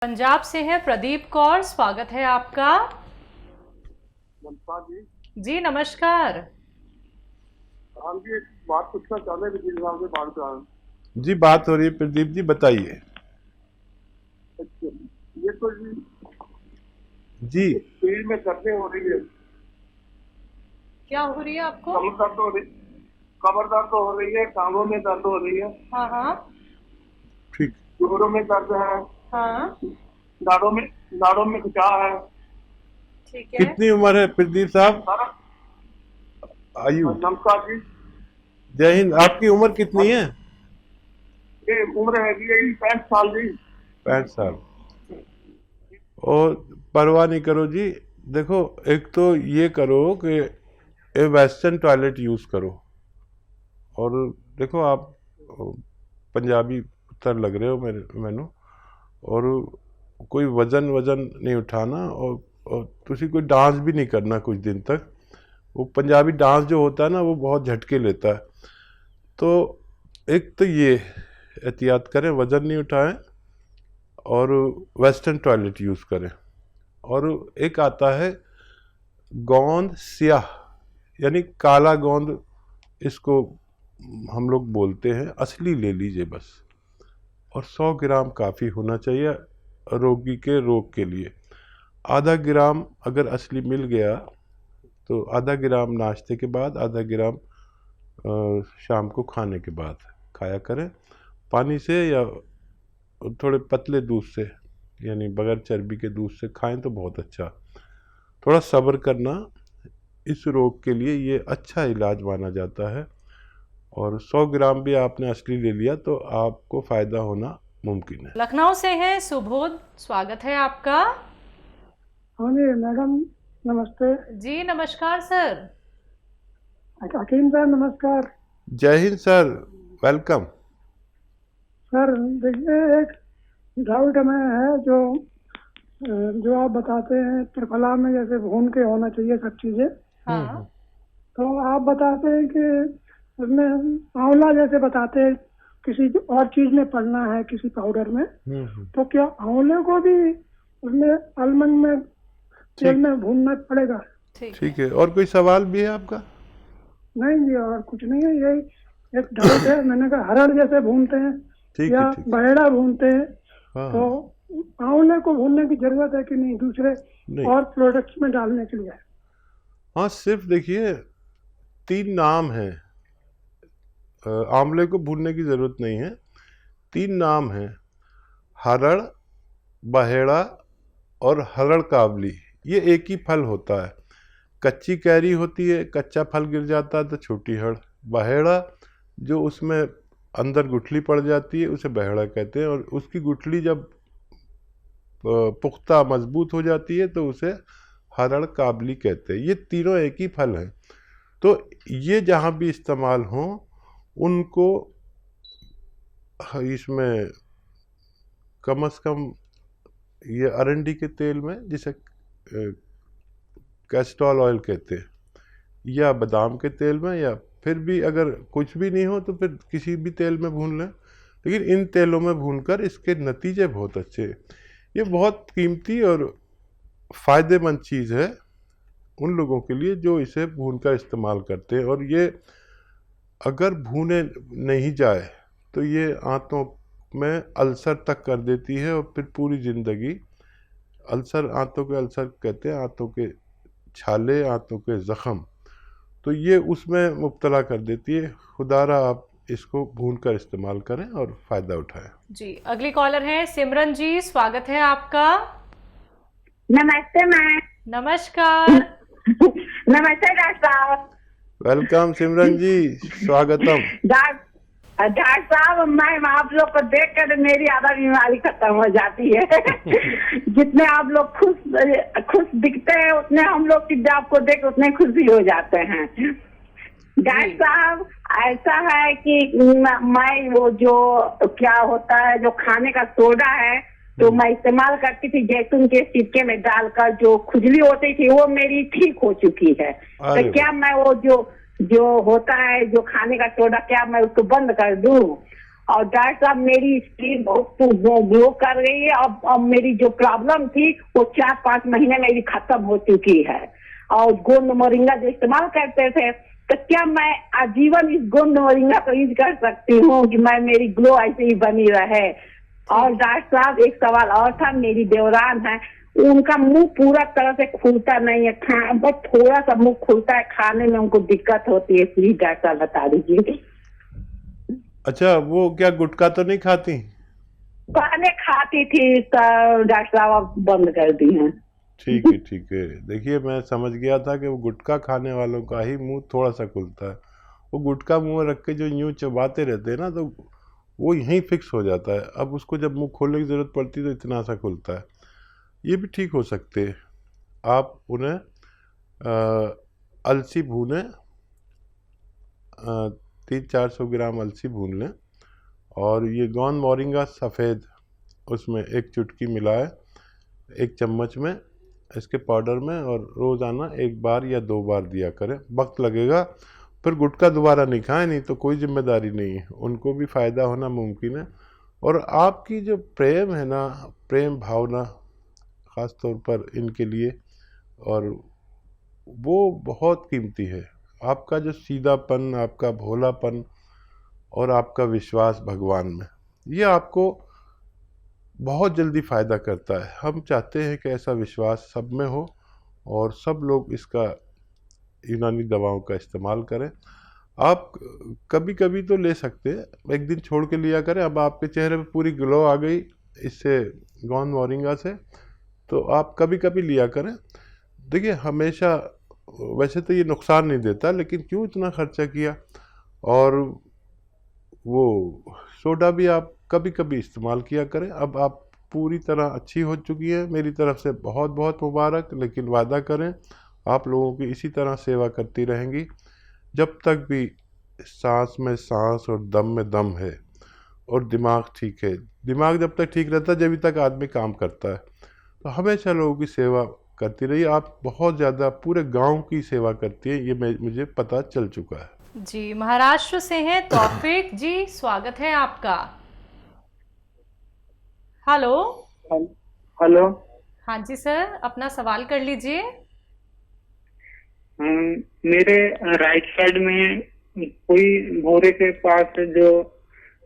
पंजाब से है प्रदीप कौर, स्वागत है आपका। नमस्कार जी। जी नमस्कार। हम जी एक बात पूछना चाहते हैं वकील साहब से बात कर रहे हैं। जी बात हो रही है प्रदीप जी, बताइए। अच्छा, ये तो जी जी शरीर में दर्दें हो रही है। क्या हो रही है आपको? कमर दर्द हो रही, कमर दर्द हो रही है, टांगों में दर्द हो रही है, हाँ हाँ ठीक। जोड़ों में दर्द है, हाँ, नाड़ों में खिंचाव है। ठीक है। कितनी उम्र है प्रदीप साहब? सारा आयु। नमस्कार जी। जय हिंद। आपकी उम्र कितनी है? ये उम्र है जी 65 साल जी। 65 साल। और परवाह नहीं करो जी। देखो, एक तो ये करो कि ये वेस्टर्न टॉयलेट यूज़ करो। और देखो, आप पंजाबी पुत्र लग रहे हो मैनू। और कोई वजन नहीं उठाना, और तुसी कोई डांस भी नहीं करना कुछ दिन तक। वो पंजाबी डांस जो होता है ना, वो बहुत झटके लेता है। तो एक तो ये एहतियात करें, वज़न नहीं उठाएं और वेस्टर्न टॉयलेट यूज़ करें। और एक आता है गोंद स्याह, यानी काला गोंद, इसको हम लोग बोलते हैं। असली ले लीजिए बस। और 100 ग्राम काफ़ी होना चाहिए रोगी के रोग के लिए। आधा ग्राम अगर असली मिल गया तो आधा ग्राम नाश्ते के बाद, आधा ग्राम शाम को खाने के बाद खाया करें। पानी से या थोड़े पतले दूध से, यानी बगैर चर्बी के दूध से खाएं तो बहुत अच्छा। थोड़ा सब्र करना, इस रोग के लिए ये अच्छा इलाज माना जाता है। और 100 ग्राम भी आपने असली ले लिया तो आपको फ़ायदा होना मुमकिन है। लखनऊ से है सुबोध, स्वागत है आपका। हाँ जी मैडम, नमस्ते। जी नमस्कार सर। हकीम सर नमस्कार। जय हिंद सर, वेलकम। सर देखिए, एक डाउट में है जो आप बताते हैं त्रिफला में जैसे भून के होना चाहिए सब चीजें, हाँ तो आप बताते हैं कि उसमें आंवला जैसे बताते हैं किसी और चीज में पड़ना है, किसी पाउडर में, तो क्या आंवले को भी उसमें अलमंड में तेल में भूनना पड़ेगा? ठीक है। और कोई सवाल भी है आपका? नहीं जी, और कुछ नहीं है, यही एक डाउट है। मैंने कहा हरड़ जैसे भूनते हैं ठीक या है, ठीक। बहेड़ा भूनते हैं, हाँ तो आंवले को भूनने की जरूरत है कि नहीं दूसरे नहीं। और प्रोडक्ट्स में डालने के लिए? हाँ, सिर्फ देखिए 3 नाम हैं। आंवले को भूनने की ज़रूरत नहीं है। 3 नाम हैं: हरड़, बहेड़ा और हरड़ काबली। ये एक ही फल होता है। कच्ची कैरी होती है, कच्चा फल गिर जाता है तो छोटी हड़। बहेड़ा जो उसमें अंदर गुठली पड़ जाती है उसे बहेड़ा कहते हैं, और उसकी गुठली जब पुख्ता मजबूत हो जाती है तो उसे हरड़ काबली कहते हैं। ये तीनों एक ही फल हैं। तो ये जहाँ भी इस्तेमाल हों उनको इसमें कम से कम ये अरंडी के तेल में, जिसे कैस्ट्रॉल ऑयल कहते हैं, या बादाम के तेल में, या फिर भी अगर कुछ भी नहीं हो तो फिर किसी भी तेल में भून लें। लेकिन इन तेलों में भूनकर इसके नतीजे बहुत अच्छे हैं। ये बहुत कीमती और फ़ायदेमंद चीज़ है उन लोगों के लिए जो इसे भूनकर इस्तेमाल करते हैं। और ये अगर भूने नहीं जाए तो ये आंतों में अल्सर तक कर देती है, और फिर पूरी ज़िंदगी अल्सर, आंतों के अल्सर कहते हैं, आंतों के छाले, आंतों के ज़ख़म, तो ये उसमें मुब्तला कर देती है। खुदारा आप इसको भूनकर इस्तेमाल करें और फ़ायदा उठाएं। जी, अगली कॉलर है सिमरन जी, स्वागत है आपका। नमस्ते मैम। नमस्कार। नमस्ते डॉक्टर साहब। वेलकम सिमरन जी, स्वागतम। डॉक्टर साहब, मैम आप लोग को देख कर मेरी आधा बीमारी खत्म हो जाती है। जितने आप लोग खुश दिखते हैं उतने हम लोग की आपको देख उतने खुश भी हो जाते हैं। डॉक्टर साहब, ऐसा है कि मैं वो जो क्या होता है जो खाने का सोडा है तो मैं इस्तेमाल करती थी, जैतून के सिरके में डालकर, जो खुजली होती थी वो मेरी ठीक हो चुकी है। तो क्या मैं वो जो होता है जो खाने का सोडा, क्या मैं उसको बंद कर दूं? और डॉक्टर साहब मेरी स्किन बहुत ग्लो कर रही है। अब मेरी जो प्रॉब्लम थी वो 4-5 महीने मेरी खत्म हो चुकी है। और गोंद मोरिंगा जो इस्तेमाल करते थे, तो क्या मैं आजीवन इस गोंद मोरिंगा को यूज कर सकती हूँ कि मेरी ग्लो ऐसे ही बनी रहे? और डॉक्टर साहब एक सवाल और था, मेरी देवरान है, उनका मुंह पूरा तरह से खुलता नहीं है, बस थोड़ा सा मुंह खुलता है, खाने में उनको दिक्कत होती है, प्लीज डॉक्टर साहब बता दीजिए। अच्छा, वो क्या गुटखा तो नहीं खाती? पहले खाती थी तो डॉक्टर साहब अब बंद कर दी है। ठीक है, ठीक है। देखिए, मैं समझ गया था कि वो गुटखा खाने वालों का ही मुंह थोड़ा सा खुलता है। वो गुटखा मुंह रख के जो यूं चबाते रहते हैं ना, तो वो यहीं फिक्स हो जाता है। अब उसको जब मुंह खोलने की ज़रूरत पड़ती है तो इतना सा खुलता है। ये भी ठीक हो सकते हैं। आप उन्हें अलसी भूनें, 300-400 ग्राम अलसी भून लें, और ये गोंद मोरिंगा सफ़ेद उसमें एक चुटकी मिलाए 1 चम्मच में इसके पाउडर में, और रोज़ाना 1 बार या 2 बार दिया करें। वक्त लगेगा, फिर गुटखा दोबारा नहीं खाएं, नहीं तो कोई जिम्मेदारी नहीं है, उनको भी फ़ायदा होना मुमकिन है। और आपकी जो प्रेम है ना, प्रेम भावना ख़ास तौर पर इनके लिए, और वो बहुत कीमती है। आपका जो सीधापन, आपका भोलापन और आपका विश्वास भगवान में, ये आपको बहुत जल्दी फ़ायदा करता है। हम चाहते हैं कि ऐसा विश्वास सब में हो और सब लोग इसका यूनानी दवाओं का इस्तेमाल करें। आप कभी कभी तो ले सकते हैं, एक दिन छोड़ के लिया करें। अब आपके चेहरे पे पूरी ग्लो आ गई इससे, गोंद मोरिंगा से, तो आप कभी कभी लिया करें। देखिए, हमेशा वैसे तो ये नुकसान नहीं देता, लेकिन क्यों इतना खर्चा किया। और वो सोडा भी आप कभी कभी इस्तेमाल किया करें। अब आप पूरी तरह अच्छी हो चुकी है, मेरी तरफ से बहुत बहुत मुबारक। लेकिन वादा करें आप लोगों की इसी तरह सेवा करती रहेंगी जब तक भी सांस में सांस और दम में दम है और दिमाग ठीक है। दिमाग जब तक ठीक रहता है, जब तक आदमी काम करता है। तो हमेशा लोगों की सेवा करती रहिए। आप बहुत ज़्यादा पूरे गांव की सेवा करती है, ये मुझे पता चल चुका है। जी, महाराष्ट्र से हैं तौफीक जी, स्वागत है आपका। हेलो। हेलो। हाँ जी सर, अपना सवाल कर लीजिए। मेरे राइट साइड में कोई भौरे के पास जो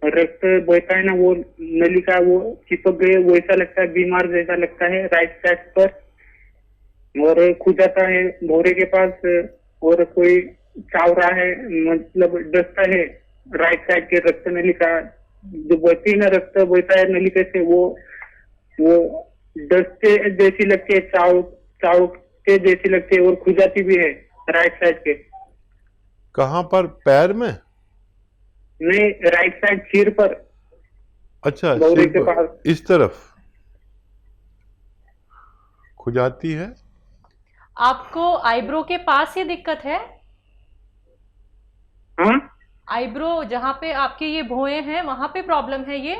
रक्त बहता है ना, वो नली का वो चिपक गए, वो ऐसा लगता है, बीमार जैसा लगता है राइट साइड पर, और खुद जाता है भौरे के पास, और कोई चावरा है, मतलब डसता है राइट साइड के रक्त नली का, जो बहती है ना, रक्त बहता है नली से, वो डसते जैसी लगती है, चाव के जैसी लगती है, और खुजाती भी है राइट साइड के। कहाँ पर? पैर में? नहीं, राइट साइड सिर पर। अच्छा, गौरी सिर के पर, पास इस तरफ खुजाती है। आपको आईब्रो के पास ये दिक्कत है? हाँ आईब्रो जहाँ पे आपके ये भौएं हैं, वहां पे प्रॉब्लम है ये?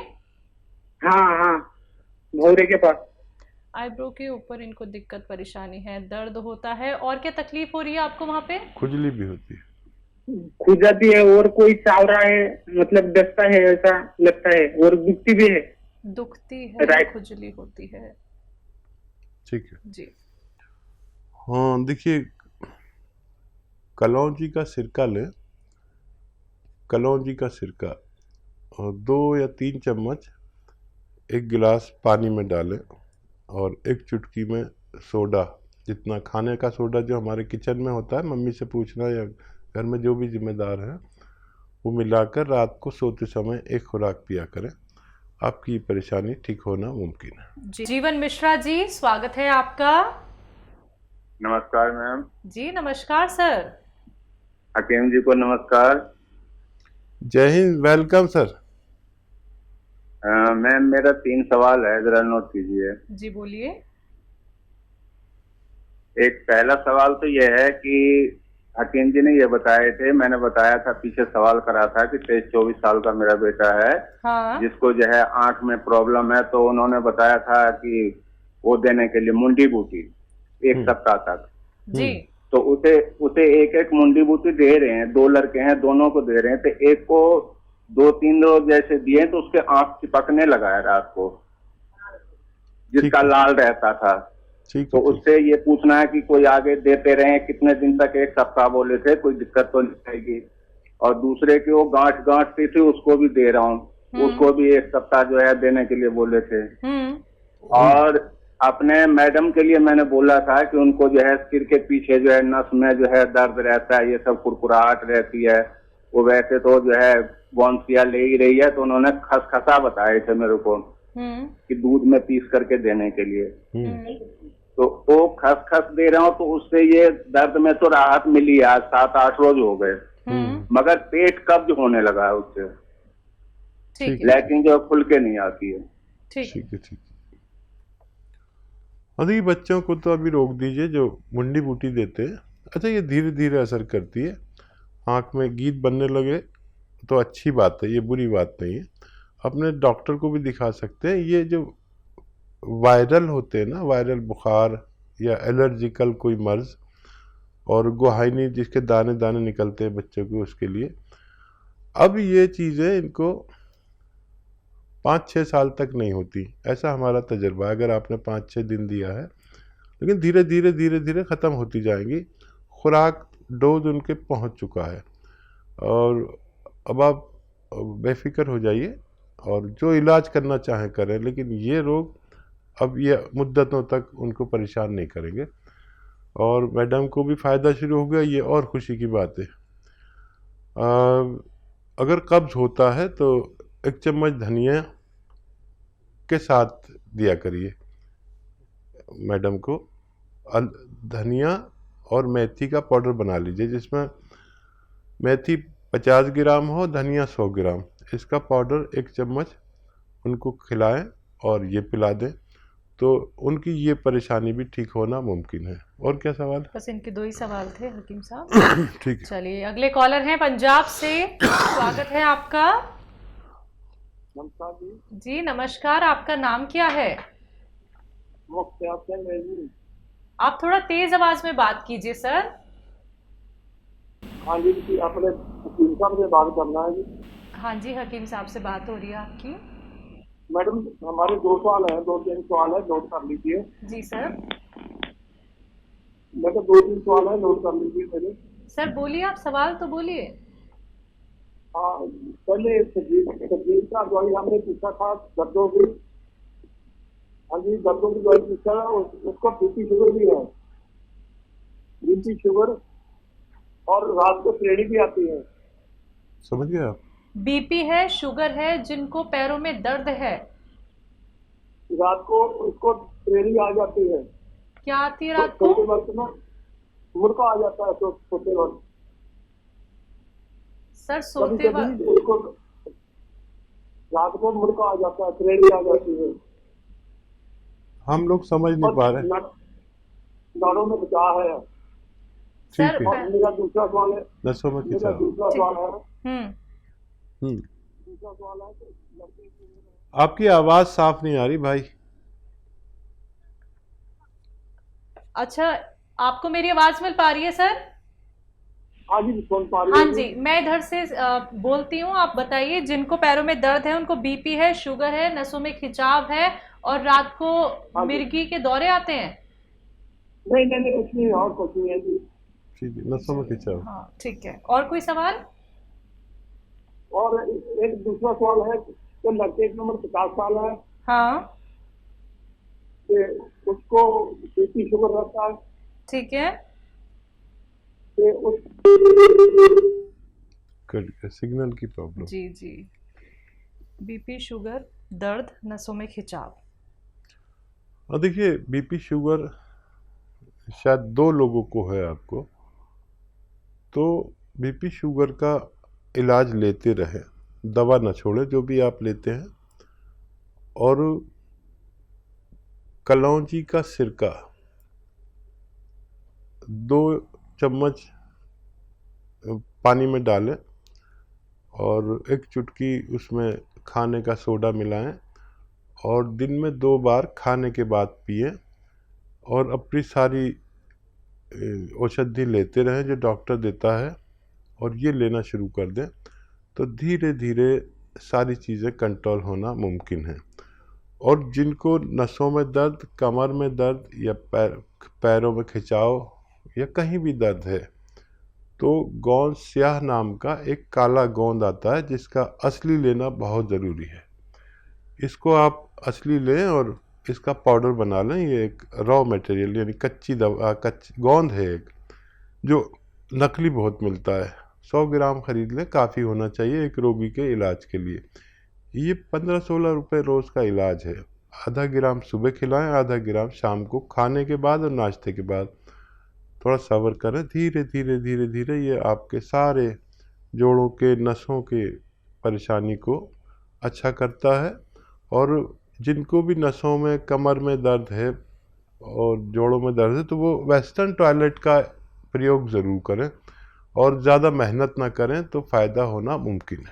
हाँ, भौरे के पास। आईब्रो के ऊपर इनको दिक्कत परेशानी है, दर्द होता है, और क्या तकलीफ हो रही है आपको वहां पे? खुजली भी होती है। खुजाती है, और कोई चावरा है, मतलब डसता है ऐसा लगता है, और दुखती भी है। दुखती है, राइट। खुजली होती है। ठीक है जी। हाँ, देखिए, कलौंजी का सिरका लें, कलौंजी का सिरका, और 2 या 3 चम्मच 1 गिलास पानी में डालें, और 1 चुटकी में सोडा, जितना खाने का सोडा जो हमारे किचन में होता है, मम्मी से पूछना या घर में जो भी जिम्मेदार है, वो मिलाकर रात को सोते समय 1 खुराक पिया करें। आपकी परेशानी ठीक होना मुमकिन है। जीवन मिश्रा जी, स्वागत है आपका। नमस्कार मैम। जी नमस्कार सर। हकीम जी को नमस्कार। जय हिंद, वेलकम सर। मैम, मेरा 3 सवाल है, जरा नोट कीजिए। जी बोलिए। एक पहला सवाल तो यह है कि हकीम जी ने ये बताए थे, मैंने बताया था, पीछे सवाल करा था कि 23-24 साल का मेरा बेटा है, हाँ। जिसको जो है आंख में प्रॉब्लम है, तो उन्होंने बताया था कि वो देने के लिए मुंडी बूटी 1 सप्ताह तक। जी। तो उसे 1-1 मुंडी बूटी दे रहे हैं, 2 लड़के हैं, दोनों को दे रहे हैं। तो एक को 2-3 रोज जैसे दिए तो उसके आंख चिपकने लगा है रात को, जिसका लाल रहता था। ठीक तो है, ठीक। उससे ये पूछना है कि कोई आगे देते रहे, कितने दिन तक, 1 सप्ताह बोले थे, कोई दिक्कत तो नहीं आएगी। और दूसरे की वो गांठ सी थी, उसको भी दे रहा हूँ, उसको भी 1 सप्ताह जो है देने के लिए बोले थे। और अपने मैडम के लिए मैंने बोला था कि उनको जो है सिर के पीछे जो है नस में जो है दर्द रहता है, ये सब कुरकुराहट रहती है। वो वैसे तो जो है बॉन्सिया ले ही रही है, तो उन्होंने खसखसा बताए थे मेरे को कि दूध में पीस करके देने के लिए। तो वो खसखस दे रहा हूँ, तो उससे ये दर्द में तो राहत मिली। आज 7-8 रोज हो गए, मगर पेट कब्ज होने लगा है उससे, ठीक है, लेकिन जो खुल के नहीं आती है। ठीक ठीक है, ठीक है। अभी बच्चों को तो अभी रोक दीजिए जो मुंडी बूटी देते हैं। अच्छा, ये धीरे धीरे असर करती है। आँख में गीत बनने लगे तो अच्छी बात है, ये बुरी बात नहीं है। अपने डॉक्टर को भी दिखा सकते हैं। ये जो वायरल होते हैं ना, वायरल बुखार या एलर्जिकल कोई मर्ज, और गुहाइनी जिसके दाने दाने निकलते हैं बच्चों को, उसके लिए अब ये चीज़ें इनको 5-6 साल तक नहीं होती, ऐसा हमारा तजर्बा है। अगर आपने 5-6 दिन दिया है, लेकिन धीरे धीरे धीरे धीरे ख़त्म होती जाएंगी। खुराक डोज उनके पहुंच चुका है, और अब आप बेफिक्र हो जाइए और जो इलाज करना चाहें करें। लेकिन ये रोग अब ये मुद्दतों तक उनको परेशान नहीं करेंगे, और मैडम को भी फ़ायदा शुरू हो गया, ये और खुशी की बात है। अगर कब्ज़ होता है तो 1 चम्मच धनिया के साथ दिया करिए मैडम को। धनिया और मेथी का पाउडर बना लीजिए, जिसमें मेथी 50 ग्राम हो, धनिया 100 ग्राम, इसका पाउडर 1 चम्मच उनको खिलाएं और ये पिला दें, तो उनकी ये परेशानी भी ठीक होना मुमकिन है। और क्या सवाल? बस इनके 2 ही सवाल थे हकीम साहब। ठीक है, चलिए, अगले कॉलर हैं पंजाब से। स्वागत है आपका। नमस्कार जी नमस्कार, आपका नाम क्या है? आप थोड़ा तेज आवाज में बात कीजिए सर। हाँ जी, अपने हकीम साहब से बात करना है जी। हाँ जी, हकीम साहब से बात हो रही है आपकी। मैडम, हमारे 2 सवाल हैं, 2-3 सवाल है, नोट कर लीजिए। जी सर। मैं तो 2-3 सवाल है, नोट कर लीजिए मेरे। सर बोलिए, आप सवाल तो बोलिए। हाँ, पहले सजीव का दवाई हमने पूछा था, दर्दों की। हाँ जी, दर्दों की दवाई पूछा है, उसको बीपी शुगर भी है, बीपी शुगर, और रात को श्रेणी भी आती है। समझ गए आप? बीपी है, शुगर है, जिनको पैरों में दर्द है, रात को उसको श्रेणी आ जाती है। क्या आती है रात को? सोते वक्त में मुड़का आ जाता है, सोते वक्त। सर सोते वक्त उसको रात को मुड़का आ जाता है, श्रेणी आ जाती है। हम लोग समझ नहीं पा रहे। नाड़ों में बचाव है। सर ठीक है, मेरा दूसरा सवाल है, नसों में मेरा खिंचाव। दूसरा सवाल है, दूसरा सवाल है कि लड़के की आपकी आवाज़ साफ नहीं आ रही भाई। अच्छा, आपको मेरी आवाज मिल पा रही है सर? हाँ जी, सुन पा रही हाँ हूँ। जी, मैं इधर से बोलती हूँ। आप बताइए, जिनको पैरों में दर्द है, उनको बीपी है, शुगर है, नसों में खिंचाव है, और रात को मिर्गी के दौरे आते हैं। नहीं नहीं नहीं, कुछ नहीं, और कुछ नहीं है जी। ठीक है, नसों में खिंचाव। हाँ ठीक है, और कोई सवाल? और एक दूसरा सवाल है कि लड़के की उम्र 50 साल है, हाँ कि उसको बीपी शुगर रहता है, ठीक है। कि उस सिग्नल की प्रॉब्लम। जी जी, बीपी, शुगर, दर्द, नसों में खिंचाव। और देखिए, बीपी शुगर शायद 2 लोगों को है आपको, तो बीपी शुगर का इलाज लेते रहे, दवा न छोड़े जो भी आप लेते हैं। और कलौंजी का सिरका 2 चम्मच पानी में डालें, और 1 चुटकी उसमें खाने का सोडा मिलाएं, और दिन में 2 बार खाने के बाद पिए, और अपनी सारी औषधि लेते रहें जो डॉक्टर देता है, और ये लेना शुरू कर दें। तो धीरे धीरे सारी चीज़ें कंट्रोल होना मुमकिन है। और जिनको नसों में दर्द, कमर में दर्द या पैरों में खिंचाव या कहीं भी दर्द है, तो गोंद स्याह नाम का एक काला गोंद आता है जिसका असली लेना बहुत ज़रूरी है। इसको आप असली लें और इसका पाउडर बना लें। ये एक रॉ मटेरियल यानी कच्ची गोंद है एक, जो नकली बहुत मिलता है। 100 ग्राम खरीद लें, काफ़ी होना चाहिए एक रोगी के इलाज के लिए। ये 15-16 रुपये रोज़ का इलाज है। आधा ग्राम सुबह खिलाएं, आधा ग्राम शाम को खाने के बाद और नाश्ते के बाद। थोड़ा सब्र करें, धीरे धीरे धीरे धीरे ये आपके सारे जोड़ों के नसों के परेशानी को अच्छा करता है। और जिनको भी नसों में, कमर में दर्द है और जोड़ों में दर्द है, तो वो वेस्टर्न टॉयलेट का प्रयोग ज़रूर करें और ज़्यादा मेहनत ना करें, तो फ़ायदा होना मुमकिन है।